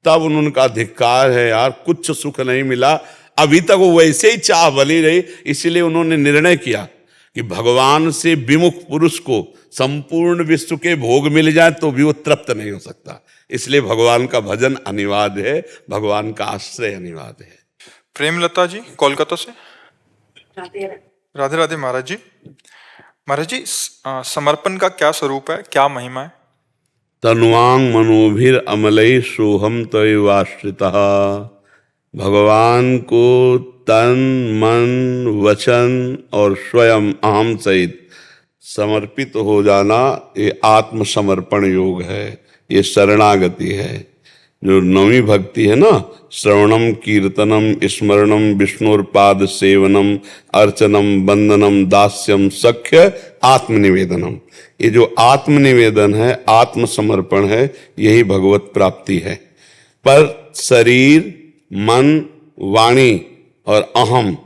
तब उन्होंने कहा धिक्कार है यार, कुछ सुख नहीं मिला। अभी तक वो वैसे ही चाह बनी रही। इसीलिए उन्होंने निर्णय किया कि भगवान से विमुख पुरुष को संपूर्ण विश्व के भोग मिल जाए तो भी वो तृप्त नहीं हो सकता। इसलिए भगवान का भजन अनिवार्य है, भगवान का आश्रय अनिवार्य है। प्रेमलता जी कोलकाता से। राधे राधे महाराज जी। महाराज जी, समर्पण का क्या स्वरूप है, क्या महिमा है? तनुवांग मनोभिर अमलई सोहम तयवाश्रितः। भगवान को तन मन वचन और स्वयं अहम सहित समर्पित हो जाना, ये आत्मसमर्पण योग है, ये शरणागति है। जो नवी भक्ति है ना, श्रवणम कीर्तनम स्मरणम विष्णुर्पाद सेवनम अर्चनम वंदनम दास्यम सख्य आत्मनिवेदनम, ये जो आत्मनिवेदन है, आत्मसमर्पण है, यही भगवत प्राप्ति है। पर शरीर, मन, वाणी और अहम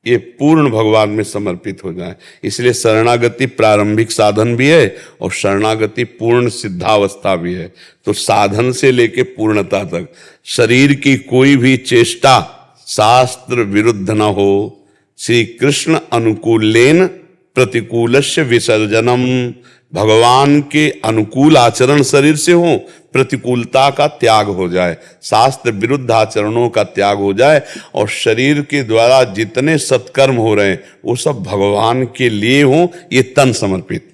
ये पूर्ण भगवान में समर्पित हो जाए। इसलिए शरणागति प्रारंभिक साधन भी है और शरणागति पूर्ण सिद्धावस्था भी है। तो साधन से लेके पूर्णता तक शरीर की कोई भी चेष्टा शास्त्र विरुद्ध न हो। श्री कृष्ण अनुकूलेन प्रतिकूलस्य विसर्जनम, भगवान के अनुकूल आचरण शरीर से हो, प्रतिकूलता का त्याग हो जाए, शास्त्र विरुद्ध आचरणों का त्याग हो जाए, और शरीर के द्वारा जितने सत्कर्म हो रहे हैं वो सब भगवान के लिए हो, ये तन समर्पित।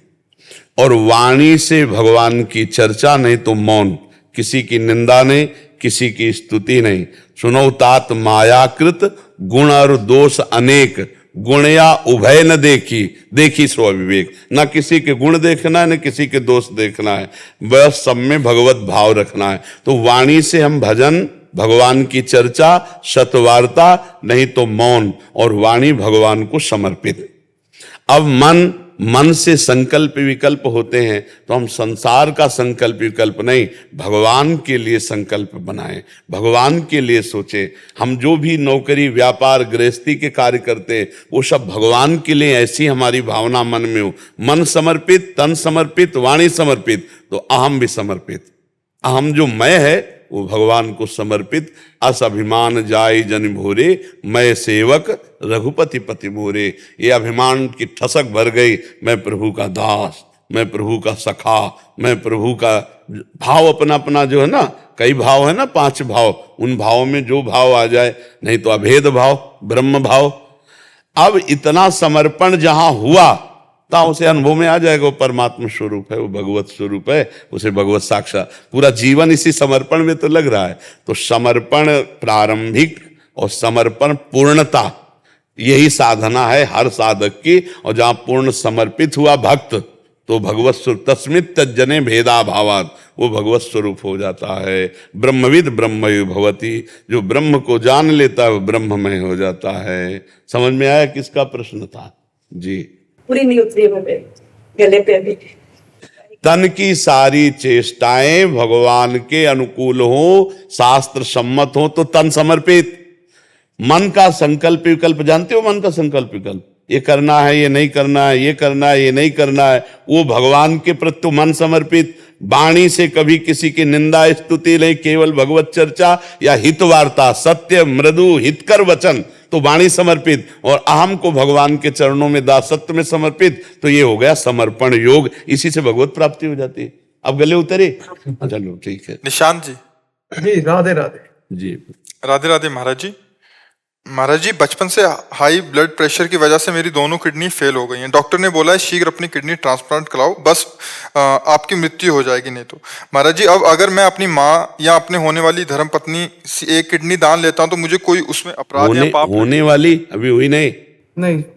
और वाणी से भगवान की चर्चा, नहीं तो मौन, किसी की निंदा नहीं, किसी की स्तुति नहीं। सुनो तात मायाकृत गुण और दोष अनेक, गुणया उभय न देखी, देखी सो अविवेक। ना किसी के गुण देखना है, न किसी के दोष देखना है, बस सब में भगवत भाव रखना है। तो वाणी से हम भजन, भगवान की चर्चा, सतवार्ता, नहीं तो मौन, और वाणी भगवान को समर्पित। अब मन से संकल्प विकल्प होते हैं, तो हम संसार का संकल्प विकल्प नहीं, भगवान के लिए संकल्प बनाएं, भगवान के लिए सोचें। हम जो भी नौकरी, व्यापार, गृहस्थी के कार्य करते हैं वो सब भगवान के लिए, ऐसी हमारी भावना मन में हो। मन समर्पित, तन समर्पित, वाणी समर्पित, तो अहम भी समर्पित। अहम जो मैं है वो भगवान को समर्पित। अस अभिमान जाय जन भोरे, मैं सेवक रघुपति पति मोरे। ये अभिमान की ठसक भर गई, मैं प्रभु का दास, मैं प्रभु का सखा, मैं प्रभु का भाव अपना अपना जो है ना, कई भाव है ना, 5 भाव, उन भावों में जो भाव आ जाए, नहीं तो अभेद भाव, ब्रह्म भाव। अब इतना समर्पण जहां हुआ ता उसे अनुभव में आ जाएगा, वो परमात्मा स्वरूप है, वो भगवत स्वरूप है, उसे भगवत साक्षात। पूरा जीवन इसी समर्पण में तो लग रहा है। तो समर्पण प्रारंभिक और समर्पण पूर्णता, यही साधना है हर साधक की। और जहां पूर्ण समर्पित हुआ भक्त, तो भगवत स्वरूप, तस्मित् तज्जने भेदा भावात, वो भगवत स्वरूप हो जाता है। ब्रह्मविद ब्रह्मयु भवति, जो ब्रह्म को जान लेता है वो ब्रह्ममय हो जाता है। समझ में आया किसका प्रश्न था? जी, पूरी नहीं उतरी है गले पे अभी। तन की सारी चेष्टाएं भगवान के अनुकूल हो, शास्त्र सम्मत हो, तो तन समर्पित। मन का संकल्प विकल्प जानते हो? मन का संकल्प विकल्प ये करना है, ये नहीं करना है, ये करना है, ये नहीं करना है, वो भगवान के प्रति मन समर्पित, वाणी से कभी किसी की निंदा स्तुति नहीं, केवल भगवत चर्चा या हित वार्ता, सत्य मृदु हितकर वचन, तो वाणी समर्पित, और अहम को भगवान के चरणों में दासत्व में समर्पित, तो ये हो गया समर्पण योग। इसी से भगवत प्राप्ति हो जाती है। अब गले उतरे? चलो ठीक है निशांत जी। जी राधे राधे। जी। राधे राधे महाराज जी। महाराज जी, बचपन से हाई ब्लड प्रेशर की वजह से मेरी दोनों किडनी फेल हो गई हैं। डॉक्टर ने बोला है शीघ्र अपनी किडनी ट्रांसप्लांट कराओ, बस आपकी मृत्यु हो जाएगी नहीं तो। महाराज जी, अब अगर मैं अपनी माँ या अपने होने वाली धर्मपत्नी एक किडनी दान लेता हूँ तो मुझे कोई उसमें अपराध या पाप? होने वाली अभी हुई नहीं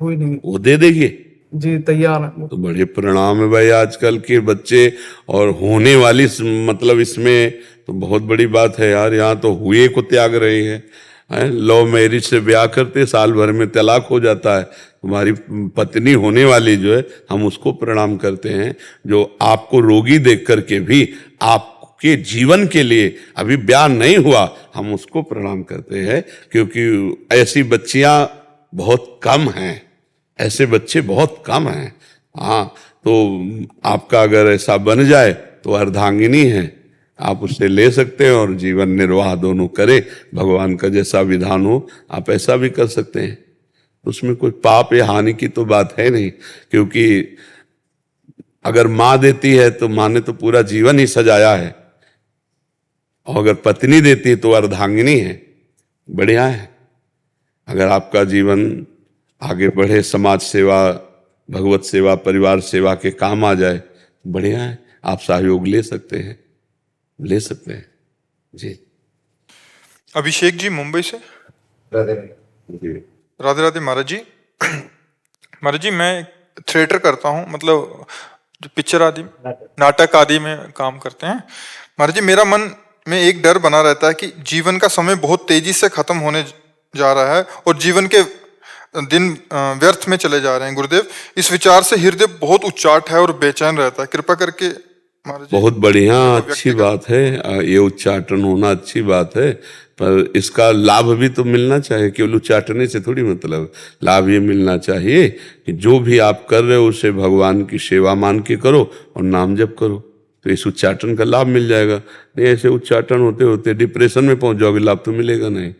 हुई नहीं। वो दे देगी जी तैयार है। तो बड़े परिणाम है भाई आजकल के बच्चे। और होने वाली मतलब इसमें तो बहुत बड़ी बात है यार। यहाँ तो हुए को त्याग रहे हैं। लव मैरिज से ब्याह करते साल भर में तलाक हो जाता है। तुम्हारी पत्नी होने वाली जो है, हम उसको प्रणाम करते हैं जो आपको रोगी देख करके भी आपके जीवन के लिए, अभी ब्याह नहीं हुआ, हम उसको प्रणाम करते हैं। क्योंकि ऐसी बच्चियां बहुत कम हैं, ऐसे बच्चे बहुत कम हैं। हाँ, तो आपका अगर ऐसा बन जाए तो अर्धांगिनी है, आप उससे ले सकते हैं और जीवन निर्वाह दोनों करें। भगवान का जैसा विधान हो आप ऐसा भी कर सकते हैं। उसमें कोई पाप या हानि की तो बात है नहीं। क्योंकि अगर माँ देती है तो माँ ने तो पूरा जीवन ही सजाया है, और अगर पत्नी देती है तो अर्धांगिनी है। बढ़िया है। अगर आपका जीवन आगे बढ़े, समाज सेवा, भगवत सेवा, परिवार सेवा के काम आ जाए, बढ़िया है। आप सहयोग ले सकते हैं, ले सकते हैं जी। अभिषेक जी मुंबई से। राधे जी। राधे राधे महाराज जी। महाराज जी, मैं थिएटर करता हूँ, मतलब जो पिक्चर आदि, नाटक आदि में काम करते हैं। महाराज जी, मेरा मन में एक डर बना रहता है कि जीवन का समय बहुत तेजी से खत्म होने जा रहा है और जीवन के दिन व्यर्थ में चले जा रहे हैं। गुरुदेव, इस विचार से हृदय बहुत उच्चाट है और बेचैन रहता है। कृपा करके महाराज जी। बहुत बढ़िया, अच्छी बात है। ये उच्चाटन होना अच्छी बात है, पर इसका लाभ भी तो मिलना चाहिए। केवल उच्चाटने से थोड़ी मतलब, लाभ ये मिलना चाहिए कि जो भी आप कर रहे हो उसे भगवान की सेवा मान के करो और नाम जप करो, तो इस उच्चाटन का लाभ मिल जाएगा। नहीं ऐसे उच्चाटन होते होते डिप्रेशन में पहुंच जाओगे, लाभ तो मिलेगा नहीं।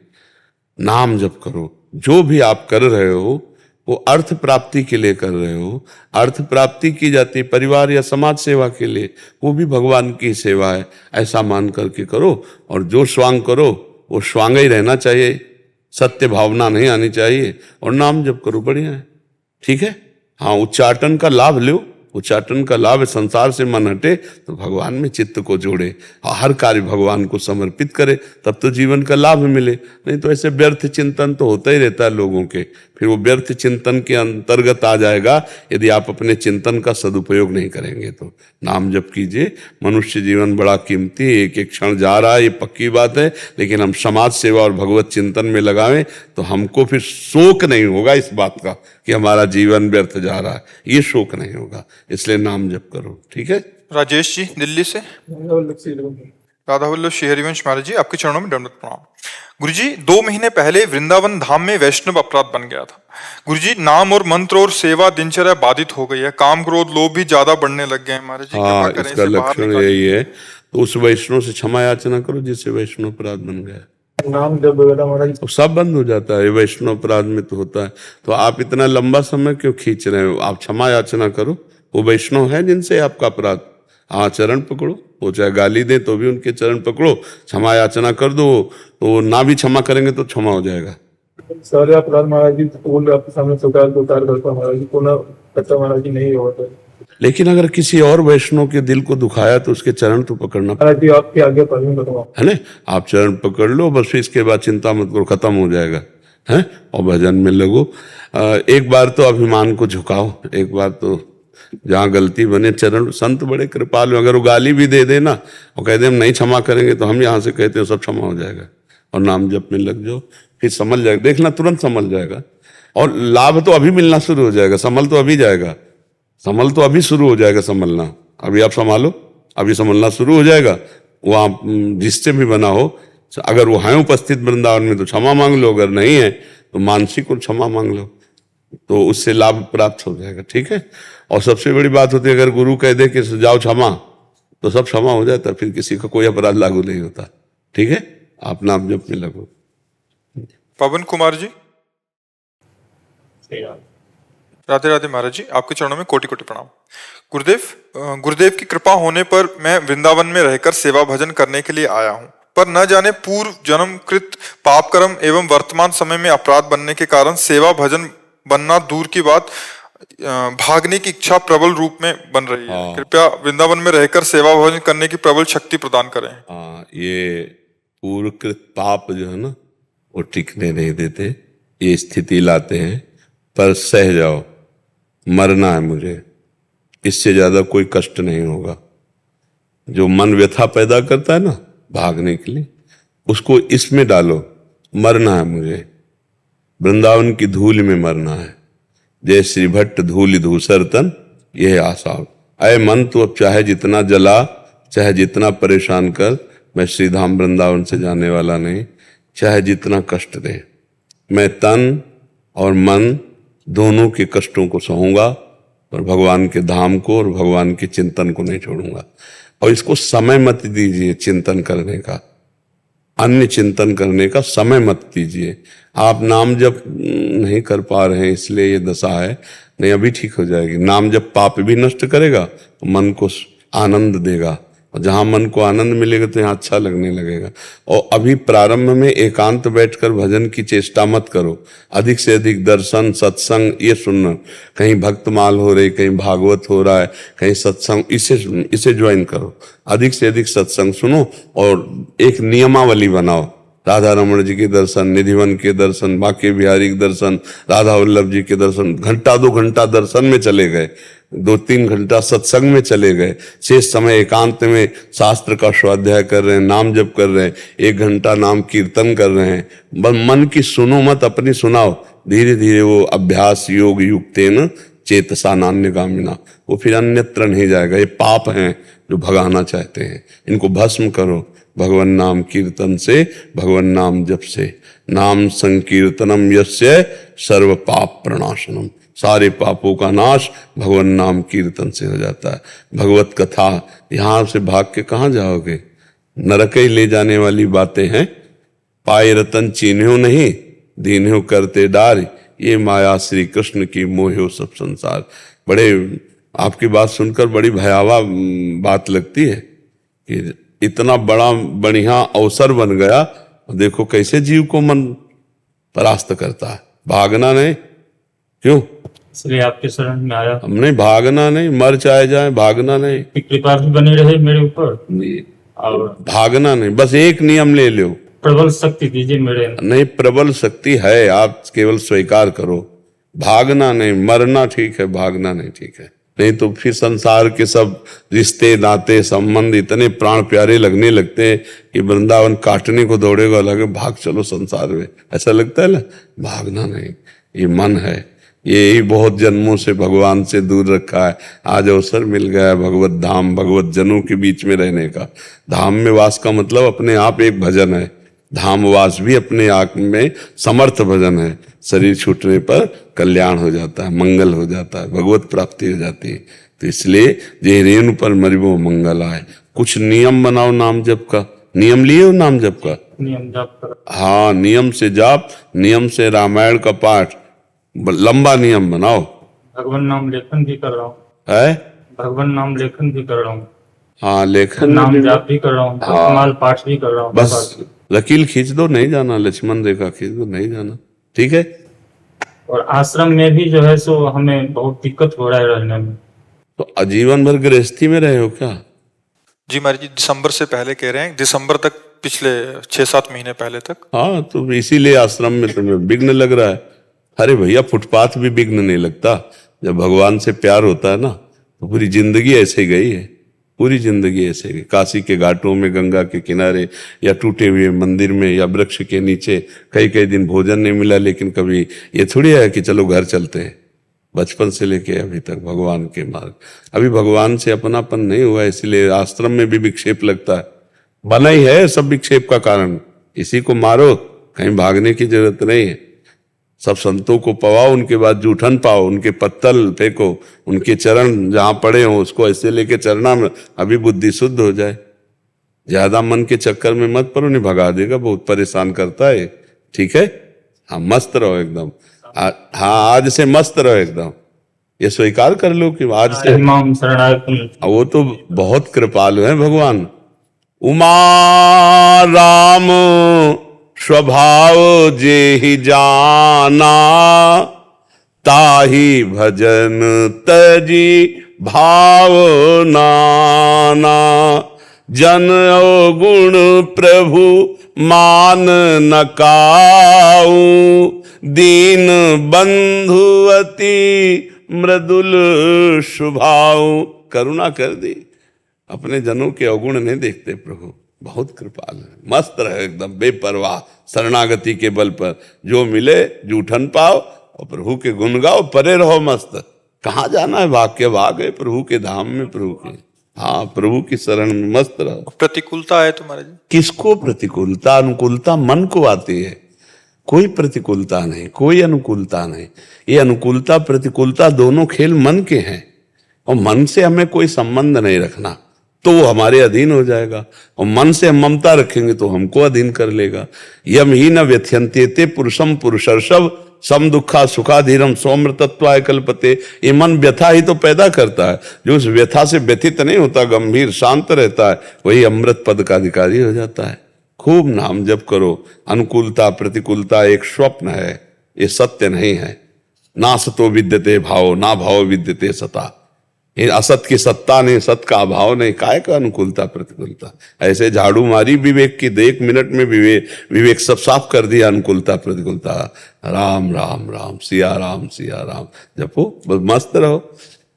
नाम जप करो। जो भी आप कर रहे हो वो अर्थ प्राप्ति के लिए कर रहे हो। अर्थ प्राप्ति की जाती है परिवार या समाज सेवा के लिए, वो भी भगवान की सेवा है, ऐसा मान करके करो। और जो स्वांग करो वो स्वांग ही रहना चाहिए, सत्य भावना नहीं आनी चाहिए। और नाम जप करो, बढ़िया है, ठीक है। हाँ, उच्चाटन का लाभ लो। उच्चाटन का लाभ है, संसार से मन हटे तो भगवान में चित्त को जोड़े, हर कार्य भगवान को समर्पित करे, तब तो जीवन का लाभ मिले। नहीं तो ऐसे व्यर्थ चिंतन तो होता ही रहता है लोगों के, फिर वो व्यर्थ चिंतन के अंतर्गत आ जाएगा यदि आप अपने चिंतन का सदुपयोग नहीं करेंगे तो। नाम जप कीजिए। मनुष्य जीवन बड़ा कीमती है, एक एक क्षण जा रहा है, ये पक्की बात है, लेकिन हम समाज सेवा और भगवत चिंतन में लगावें तो हमको फिर शोक नहीं होगा इस बात का कि हमारा जीवन व्यर्थ जा रहा है, ये शोक नहीं होगा। इसलिए नाम जप करो, ठीक है। राजेश जी दिल्ली से। राधा वल्लभ श्री हरिवंश महाराज जी, आपके चरणों में दंडवत प्रणाम। गुरुजी, 2 महीने पहले वृंदावन धाम में वैष्णव अपराध बन गया था। गुरुजी, नाम और मंत्र और सेवा दिनचर्या बाधित हो गई है। काम क्रोध लोभ भी ज्यादा बढ़ने लग गए हैं महाराज जी। हाँ, कृपा करें, इसका इसे बाहर लक्षण निकालिए। यही है। तो उस वैष्णव से क्षमा याचना करो जिससे वैष्णव अपराध बन गया। नाम जब वगैरह महाराज तो सब बंद हो जाता है। वैष्णव अपराध में तो होता है। तो आप इतना लंबा समय क्यों खींच रहे हो? आप क्षमा याचना करो। वो वैष्णव है जिनसे आपका अपराध, हाँ, चरण पकड़ो। वो चाहे गाली दे तो भी उनके चरण पकड़ो, क्षमा याचना कर दो। तो ना भी क्षमा करेंगे तो क्षमा हो जाएगा। सारे अपराध महाराज जी बोल आपके सामने स्वीकार करता महाराज जी, पुनः करता महाराज जी नहीं होता। लेकिन अगर किसी और वैष्णव के दिल को दुखाया तो उसके चरण तो पकड़ना महाराज जी आपके आगे परमिट करूंगा, है ना। आप चरण पकड़ लो बस, फिर इसके बाद चिंता मत करो, खत्म हो जाएगा है। और भजन में लगो। एक बार तो अभिमान को झुकाओ, एक बार तो जहाँ गलती बने चरण। संत बड़े कृपालु, अगर वो गाली भी दे देना और कह दे हम नहीं क्षमा करेंगे तो हम यहाँ से कहते हैं सब क्षमा हो जाएगा। और नाम जप में लग जाओ, फिर समझ जाएगा, देखना तुरंत समझ जाएगा। और लाभ तो अभी मिलना शुरू हो जाएगा, संभल तो अभी जाएगा, संभल तो अभी शुरू हो जाएगा संभलना। अभी आप संभालो, अभी संभलना शुरू हो जाएगा। वहाँ जिससे भी बना हो, अगर वो हैं उपस्थित वृंदावन में तो क्षमा मांग लो, अगर नहीं है तो मानसिक और क्षमा मांग लो। तो उससे लाभ प्राप्त हो जाएगा। ठीक है। और सबसे बड़ी बात होती है, अगर गुरु कह दे कि जाओ क्षमा, तो सब क्षमा हो जाता, फिर किसी का कोई अपराध लागू नहीं होता। ठीक है। आप नाम जप में लगो। पवन कुमार जी, राधे राधे महाराज जी, आपके चरणों में कोटि कोटि प्रणाम। गुरुदेव की कृपा होने पर मैं वृंदावन में रहकर सेवा भजन करने के लिए आया हूँ, पर न जाने पूर्व जन्म कृत पाप कर्म एवं वर्तमान समय में अपराध बनने के कारण सेवा भजन बनना दूर की बात, भागने की इच्छा प्रबल रूप में बन रही है। कृपया वृंदावन में रहकर सेवा भजन करने की प्रबल शक्ति प्रदान करें। ये पूर्वकृत पाप जो है ना, वो टिकने नहीं देते, ये स्थिति लाते हैं। पर सह जाओ, मरना है मुझे, इससे ज्यादा कोई कष्ट नहीं होगा। जो मन व्यथा पैदा करता है ना भागने के लिए, उसको इसमें डालो, मरना है मुझे, वृंदावन की धूल में मरना है। जय श्री भट्ट धूल धूसर तन, यह आशा। अय मन, तो अब चाहे जितना जला, चाहे जितना परेशान कर, मैं श्रीधाम वृंदावन से जाने वाला नहीं, चाहे जितना कष्ट दे। मैं तन और मन दोनों के कष्टों को सहूंगा, और भगवान के धाम को और भगवान के चिंतन को नहीं छोड़ूंगा। और इसको समय मत दीजिए चिंतन करने का, अन्य चिंतन करने का समय मत दीजिए। आप नाम जप नहीं कर पा रहे हैं इसलिए ये दशा है, नहीं अभी ठीक हो जाएगी। नाम जप पाप भी नष्ट करेगा, मन को आनंद देगा, और जहां मन को आनंद मिलेगा तो यहाँ अच्छा लगने लगेगा। और अभी प्रारंभ में एकांत बैठकर भजन की चेष्टा मत करो, अधिक से अधिक दर्शन सत्संग ये सुनना। कहीं भक्तमाल हो रही, कहीं भागवत हो रहा है, कहीं सत्संग, इसे ज्वाइन करो। अधिक से अधिक सत्संग सुनो और एक नियमावली बनाओ। राधा रमण जी के दर्शन, निधिवन के दर्शन, बांके बिहारी के दर्शन, राधा वल्लभ जी के दर्शन, घंटा 2 घंटा दर्शन में चले गए, 2-3 घंटा सत्संग में चले गए, शेष समय एकांत में शास्त्र का स्वाध्याय कर रहे हैं, नाम जप कर रहे हैं, 1 घंटा नाम कीर्तन कर रहे हैं। बस मन की सुनो मत, अपनी सुनाओ। धीरे धीरे वो अभ्यास योग युक्तेन चेतसा नान्यगामिना, वो फिर अन्यत्र नहीं जाएगा। ये पाप हैं जो भगाना चाहते हैं, इनको भस्म करो भगवन नाम कीर्तन से, भगवन नाम जप से। नाम संकीर्तनम यस्य सर्व पाप प्रणाशनम, सारे पापों का नाश भगवन नाम कीर्तन से हो जाता है। भगवत कथा, यहां से भाग के कहाँ जाओगे? नरक ही ले जाने वाली बातें हैं। पाए रतन चीन्हो नहीं, दीन्हो करते डार, ये माया श्री कृष्ण की मोहो सब संसार। बड़े आपकी बात सुनकर बड़ी भयावह बात लगती है कि इतना बड़ा बढ़िया अवसर बन गया, देखो कैसे जीव को मन परास्त करता है। भागना नहीं, क्यों? इसलिए आपके शरण में आया। हम नहीं भागना नहीं, मर चाहे जाए, भागना नहीं। कृपा भी बनी रहे मेरे ऊपर, और भागना नहीं, बस एक नियम ले लो, प्रबल शक्ति दीजिए मेरे। नहीं, प्रबल शक्ति है, आप केवल स्वीकार करो। भागना नहीं, मरना ठीक है, भागना नहीं ठीक है। नहीं तो फिर संसार के सब रिश्ते नाते संबंध इतने प्राण प्यारे लगने लगते हैं कि वृंदावन काटने को दौड़ेगा, लगे भाग चलो संसार में, ऐसा लगता है ना। भागना नहीं, ये मन है, ये बहुत जन्मों से भगवान से दूर रखा है। आज अवसर मिल गया है भगवत धाम, भगवत जनों के बीच में रहने का। धाम में वास का मतलब अपने आप एक भजन है, धामवास भी अपने आप में समर्थ भजन है। शरीर छूटने पर कल्याण हो जाता है, मंगल हो जाता है, भगवत प्राप्ति हो जाती है। तो इसलिए जे रेणु पर मरिबो मंगल आए। कुछ नियम बनाओ नाम जप का। नियम लिए हो नाम जप का? नियम जाप कर। हाँ, नियम से जाप, नियम से रामायण का पाठ, लंबा नियम बनाओ। भगवान नाम लेखन भी कर रहा हूँ, है भगवान नाम लेखन भी कर रहा हूँ, हाँ, लेखन नाम जाप भी कर रहा हूँ, कमाल पाठ भी कर रहा हूँ। बस लकीर खींच दो, नहीं जाना, लक्ष्मण रेखा खींच दो, नहीं जाना। ठीक है। और आश्रम में भी जो है सो हमें बहुत दिक्कत हो रहा है रहने में। तो आजीवन भर गृहस्थी में रहे हो क्या? जी महाराज जी, दिसंबर से पहले कह रहे हैं, दिसंबर तक, पिछले 6-7 महीने पहले तक। हाँ, तो इसीलिए आश्रम में तुम्हें विघ्न लग रहा है। अरे भैया, फुटपाथ भी विघ्न नहीं लगता। जब भगवान से प्यार होता है ना, तो पूरी जिंदगी ऐसे गई है, पूरी जिंदगी ऐसे गई। काशी के घाटों में, गंगा के किनारे, या टूटे हुए मंदिर में, या वृक्ष के नीचे। कई कई दिन भोजन नहीं मिला, लेकिन कभी ये थोड़ी है कि चलो घर चलते हैं। बचपन से लेके अभी तक भगवान के मार्ग। अभी भगवान से अपनापन नहीं हुआ, इसलिए आश्रम में भी विक्षेप लगता है। बना ही है सब विक्षेप का कारण। इसी को मारो, कहीं भागने की जरूरत नहीं है। सब संतों को पवाओ, उनके बाद जूठन पाओ, उनके पत्तल फेंको, उनके चरण जहां पड़े हो उसको ऐसे लेके चलना में अभी बुद्धि शुद्ध हो जाए। ज्यादा मन के चक्कर में मत पड़ो, नहीं भगा देगा, बहुत परेशान करता है। ठीक है, हाँ मस्त रहो एकदम। हाँ आज से मस्त रहो एकदम, ये स्वीकार कर लो कि आज से। इमाम शरणागत वो तो बहुत कृपालु है भगवान। उमा राम स्वभाव जेहि जाना, ताहि भजन तजी भाव नाना। जन अवगुण प्रभु मान न काऊ, दीन बंधु अति मृदुल स्वभाव। करुणा कर दी, अपने जनों के अवगुण नहीं देखते प्रभु, बहुत कृपाल है। मस्त रहे एकदम बेपरवाह, शरणागति के बल पर जो मिले जूठन पाओ और प्रभु के गुण गाओ, परे रहो मस्त। कहाँ जाना है, भाग के भाग है प्रभु के धाम में, प्रभु के, हाँ प्रभु की शरण में मस्त रहो। प्रतिकूलता है तुम्हारे जी? किसको प्रतिकूलता? अनुकूलता मन को आती है, कोई प्रतिकूलता नहीं, कोई अनुकूलता नहीं। ये अनुकूलता प्रतिकूलता दोनों खेल मन के हैं, और मन से हमें कोई संबंध नहीं रखना, तो वो हमारे अधीन हो जाएगा। और मन से हम ममता रखेंगे तो हमको अधीन कर लेगा। यम ही न व्यथ्यंत्यते पुरुषम पुरुषर्षभ, सम दुखा सुखाधीरम सौम्रतत्वाय कल्पते। ये मन व्यथा ही तो पैदा करता है, जो उस व्यथा से व्यथित नहीं होता, गंभीर शांत रहता है, वही अमृत पद का अधिकारी हो जाता है। खूब नाम जप करो। अनुकूलता प्रतिकूलता एक स्वप्न है, ये सत्य नहीं है। ना सतो विद्यते भाव, ना भाव विद्यते सता। ये असत की सत्ता नहीं, सत का अभाव नहीं, काय का अनुकूलता प्रतिकूलता। ऐसे झाड़ू मारी विवेक की, 1 मिनट में विवेक सब साफ कर दिया। अनुकूलता प्रतिकूलता, राम राम राम, सिया राम जपो, बस मस्त रहो।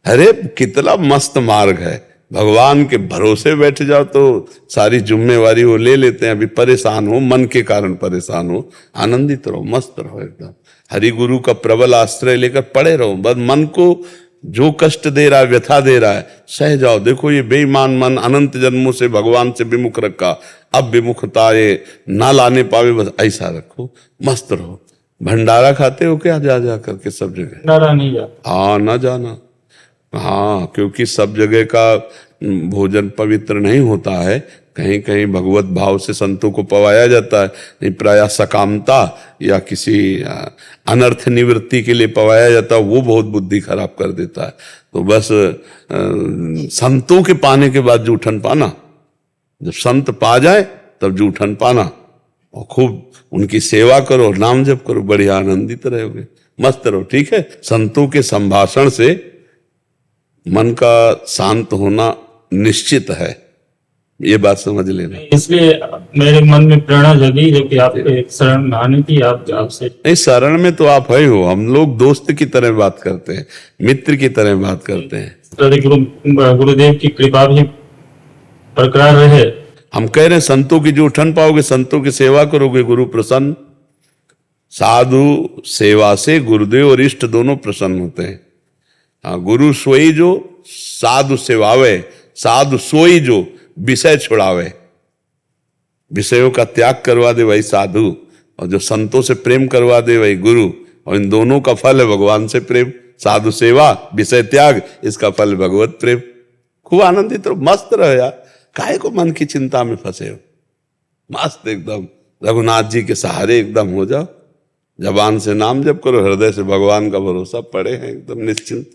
अरे कितना मस्त मार्ग है, भगवान के भरोसे बैठ जाओ तो सारी जिम्मेवारी वो ले लेते हैं। अभी परेशान हो, मन के कारण परेशान हो, आनंदित रहो, मस्त रहो एकदम। हरि गुरु का प्रबल आश्रय लेकर पड़े रहो, बस मन को जो कष्ट दे रहा है, व्यथा दे रहा है, सह जाओ। देखो ये बेईमान मन अनंत जन्मों से भगवान से विमुख रखा, अब विमुखता ये ना लाने पावे, बस ऐसा रखो, मस्त रहो। भंडारा खाते हो क्या जा जा करके सब जगह? भंडारा नहीं जाता। हाँ ना जाना, हाँ, क्योंकि सब जगह का भोजन पवित्र नहीं होता है। कहीं कहीं भगवत भाव से संतों को पवाया जाता है, नहीं प्रायः सकामता या किसी अनर्थ निवृत्ति के लिए पवाया जाता है, वो बहुत बुद्धि खराब कर देता है। तो बस संतों के पाने के बाद जूठन पाना, जब संत पा जाए तब जूठन पाना, और खूब उनकी सेवा करो, नाम जप करो, बढ़िया आनंदित रहोगे, मस्त रहो। ठीक है, संतों के संभाषण से मन का शांत होना निश्चित है, ये बात समझ लेना। इसलिए मेरे मन में प्रेरणा जगी है कि आपके शरण में आने की, आपसे। नहीं, शरण में तो आप है हो, हम लोग दोस्त की तरह बात करते हैं, मित्र की तरह बात करते हैं। गुरुदेव की कृपा भी बरकरार रहे। हम कह रहे हैं संतों की जो उठन पाओगे, संतों की सेवा करोगे, गुरु प्रसन्न। साधु सेवा से गुरुदेव और इष्ट दोनों प्रसन्न होते हैं। हाँ, गुरु सोई जो साधु सेवावे, साधु सोई जो विषय छुड़ावे, विषयों का त्याग करवा दे वही साधु, और जो संतों से प्रेम करवा दे वही गुरु। और इन दोनों का फल है भगवान से प्रेम। साधु सेवा, विषय त्याग, इसका फल भगवत प्रेम। खूब आनंदित रहो, मस्त रहो यार, काहे को मन की चिंता में फंसे हो, मस्त एकदम रघुनाथ जी के सहारे एकदम हो जाओ। जबान से नाम जप करो, हृदय से भगवान का भरोसा पड़े हैं, एकदम निश्चिंत।